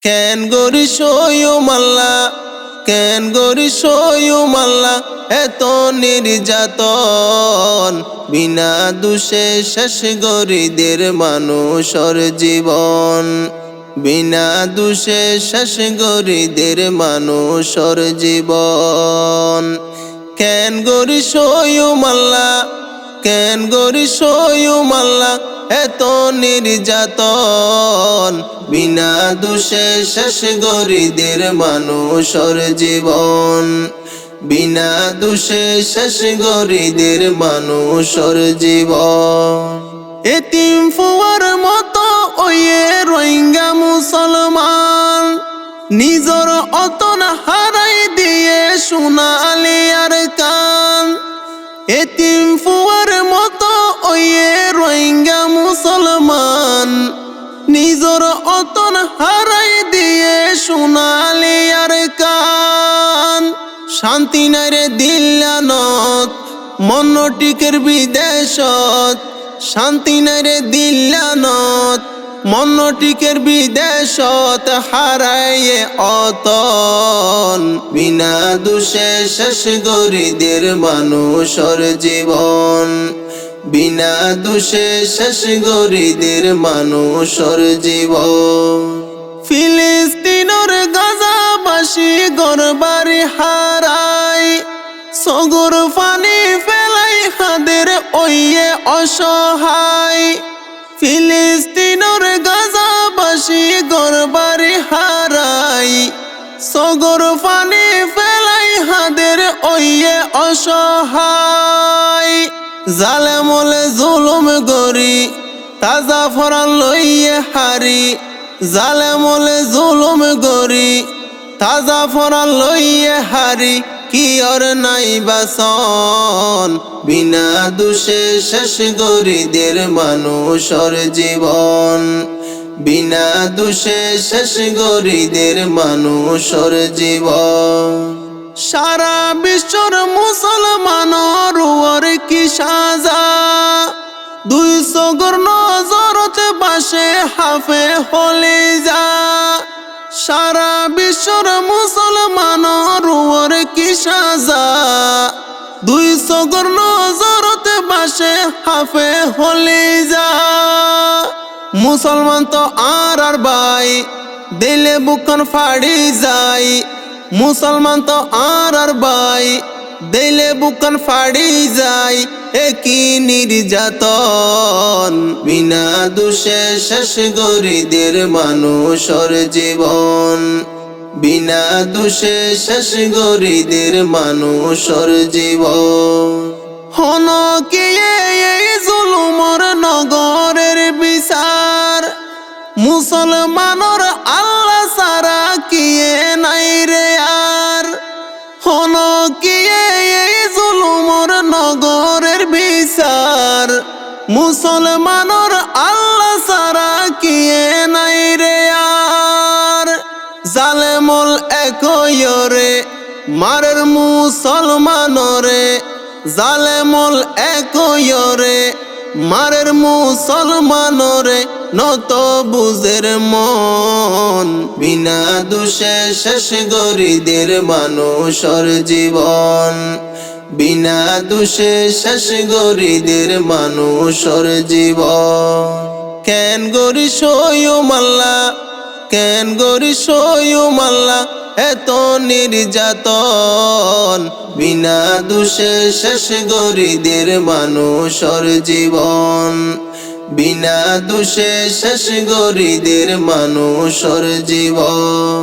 কেন গরিস মাল্লা, কেন গরিস মাল্লা, এত নির্যাতন। বিনা দোষে শেষ গরিদের মানুষের জীবন। বিনা দোষে শেষ গরিদের মানুষের জীবন। কেন গরিস মাল্লা, কেন গরিস মাল্লা, এত নির্যাতন। বিনা দোষে শেষ গরিদের মানুষের জীবন। বিনা দোষে শেষ গরিদের মানুষের জীবন। এতিম ফুয়ার মতো ওয়ে রোহিঙ্গা মুসলমান, নিজর অতন হারাই দিয়ে সোনালি আর কান। এতিম ফুয়ার মতো ওয়ে রোহিঙ্গা মুসলমান, নিজর অতন হারাই দিয়ে সোনালি আর কান। শান্তি নাই রে দিল্লানত, মন টিকের বিদেশত। শান্তি নাই রে দিল্লানত, মন টিকের বিদেশত। হারাইয়ে অতন, বিনা দোষে শেষ গরিদের মানুষের জীবন। বিনা দোষে শেষ গরিদের মানুষের জীবন। ফিলিস্তিনের গাজাবাসী ঘরবাড়ি হারাই, সগর পানি ফেলাই হাদের ওয়ে অসহায়। ফিলিস্তিনের গাজাবাসী ঘরবাড়ি হারাই, সগর পানি ফেলাই হাদের ওয়ে অসহায়। জালেমলে জুলুম গরি, তাজা ফরান লইয়ে হারি। জালেমলে জুলুম গরি, তাজা ফরান লইয়ে হারি। কি আর নাই বাসন, বিনা দোষে শেষ গরিদের মানুষের জীবন। বিনা দোষে শেষ গরিদের মানুষের জীবন। সারা বিশ্বর মুসলমানের ওর কি সাজা, 200 গর নজরতে বাসে হাফে হলে যা। সারা বিশ্বর মুসলমানের ওর কি সাজা, 200 গর নজরতে বাসে হাফে হলে যা। মুসলমান তো আর ভাই, দিলে বুকন ফাড়ি যায়। মুসলমান তো আর ভাই, দিলে বুকন ফাড়ি যায়। একই নির্যাতন, বিনা দোষে শেষ গরিদের মানুষের জীবন। বিনা দোষে শেষ গরিদের মানুষের জীবন। হন কে এই জুলুমর নগরের বিচার, মুসলমানর আল্লাহ সারা কিয়ে নাই রে আর। হন কে এই জুলুমর নগরের বিচার, মুসলমানর আল্লাহ সারা কিয়ে নাই রে আর। জালেমল একয়রে মারের মুসলমানরে, জালেমল একয়রে মারের মুসলমানরে। নত বুঝের মন, বিনা দোষে শেষ গরিদের মানুষের জীবন। বিনা দোষে শেষ গরিদের মানুষের জীবন। কেন গরিস মাল্লা, কেন গরিস মাল্লা, এত নির্যাতন। বিনা দোষে শেষ গরিদের মানুষের জীবন। বিনা দোষে শেষ গরিদের মানুষের জীবন।